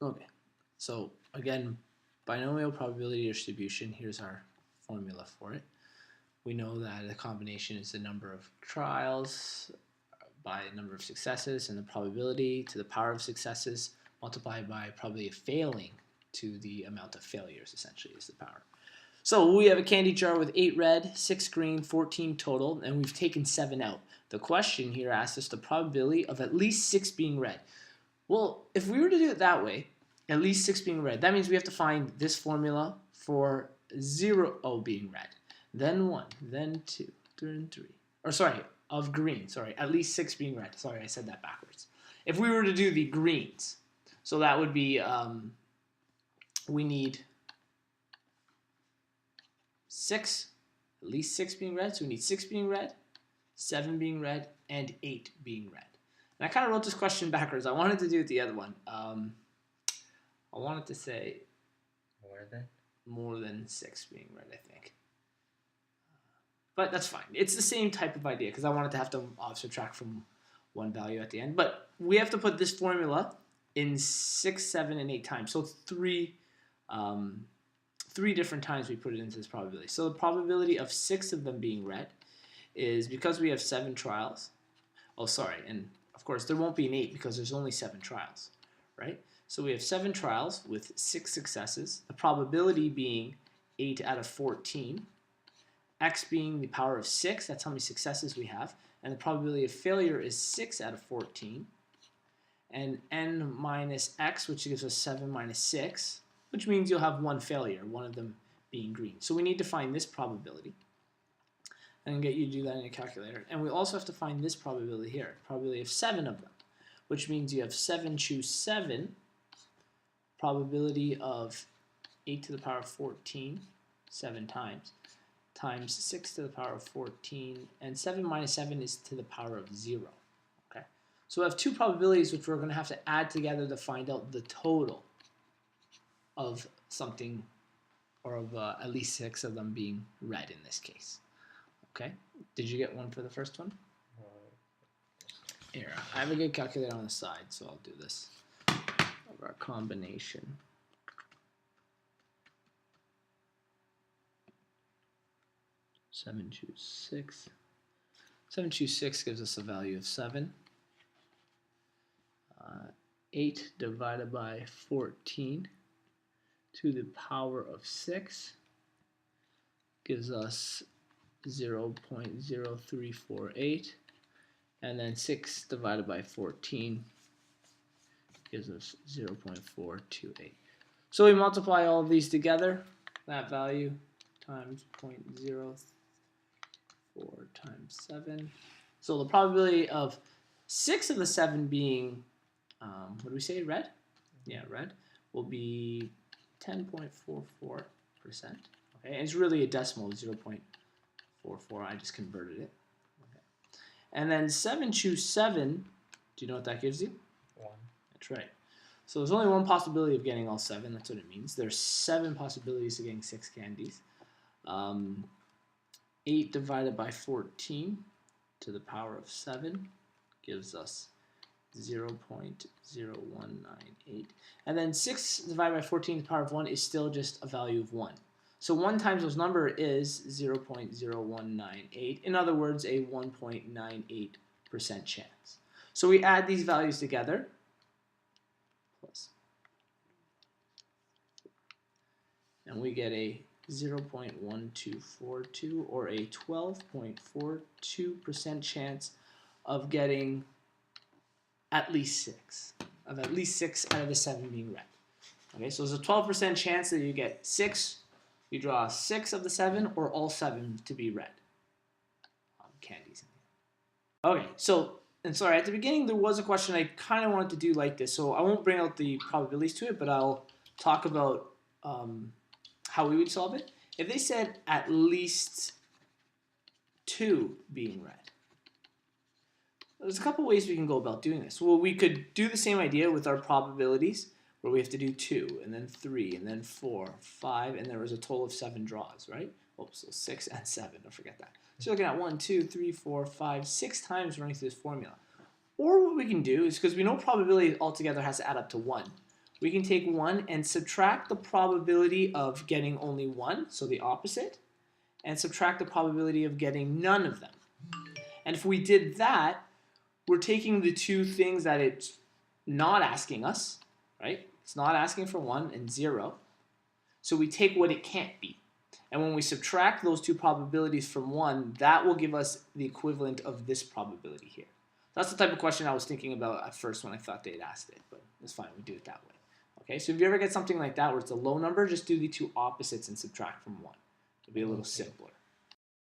Okay, so again, binomial probability distribution, here's our formula for it. We know that a combination is the number of trials by the number of successes, and the probability to the power of successes multiplied by probability of failing to the amount of failures, essentially, is the power. So we have a candy jar with 8 red, 6 green, 14 total, and we've taken 7 out. The question here asks us the probability of at least 6 being red. Well, if we were to do it that way, at least 6 being red, that means we have to find this formula for 0 being red, then 1, then 2, then 3. Or sorry, of green, sorry, at least 6 being red. Sorry, I said that backwards. If we were to do the greens, so that would be, we need 6, at least 6 being red, so we need 6 being red, 7 being red, and 8 being red. And I kind of wrote this question backwards. I wanted to do it the other one. I wanted to say more than 6 being red, I think. But that's fine. It's the same type of idea because I wanted to have to subtract from one value at the end. But we have to put this formula in 6, 7, and 8 times. So three different times we put it into this probability. So the probability of 6 of them being red is, because we have 7 trials. Oh, sorry, and of course there won't be an 8 because there's only 7 trials, right? So we have 7 trials with 6 successes. The probability being 8 out of 14. X being the power of 6, that's how many successes we have. And the probability of failure is 6 out of 14. And n minus x, which gives us 7 minus 6, which means you'll have one failure, one of them being green. So we need to find this probability and get you to do that in a calculator. And we also have to find this probability here, probability of 7 of them, which means you have 7 choose 7, probability of 8 to the power of 14, 7 times 6 to the power of 14, and 7 minus 7 is to the power of 0. Okay, so we have 2 probabilities which we're going to have to add together to find out the total of something, or of at least 6 of them being red in this case. Okay, did you get one for the first one? Here, I have a good calculator on the side, so I'll do this. Of our combination. Seven choose 6. 7 choose 6 gives us a value of 7. 8 divided by 14 to the power of 6 gives us 0.0348, and then 6 divided by 14 gives us 0.428. So we multiply all of these together, that value times 0.04 times 7. So the probability of 6 of the 7 being, what do we say, red? Yeah, red, will be 10.44%. Okay, and it's really a decimal, 0.44. I just converted it. Okay. And then 7 choose 7. Do you know what that gives you? 1. That's right. So there's only one possibility of getting all 7. That's what it means. There's 7 possibilities of getting 6 candies. 8 divided by 14 to the power of 7 gives us 0.0198. And then 6 divided by 14 to the power of 1 is still just a value of 1. So 1 times those number is 0.0198. In other words, a 1.98% chance. So we add these values together. And we get a 0.1242, or a 12.42% chance of getting at least 6. Of at least 6 out of the 7 being red. Okay, so there's a 12% chance that you get 6. You draw 6 of the 7, or all 7 to be red. Candies. Okay, so, and sorry, at the beginning there was a question I kind of wanted to do like this, so I won't bring out the probabilities to it, but I'll talk about how we would solve it. If they said at least 2 being red, there's a couple ways we can go about doing this. Well, we could do the same idea with our probabilities, where we have to do 2, and then 3, and then 4, 5, and there was a total of 7 draws, right? Oops, so 6 and 7, don't forget that. So you're looking at 1, 2, 3, 4, 5, 6 times running through this formula. Or what we can do is, because we know probability altogether has to add up to 1, we can take 1 and subtract the probability of getting only 1, so the opposite, and subtract the probability of getting none of them. And if we did that, we're taking the two things that it's not asking us, right? It's not asking for 1 and 0. So we take what it can't be. And when we subtract those two probabilities from 1, that will give us the equivalent of this probability here. That's the type of question I was thinking about at first when I thought they'd asked it, but it's fine, we do it that way. Okay, so if you ever get something like that where it's a low number, just do the two opposites and subtract from 1. It'll be a little simpler.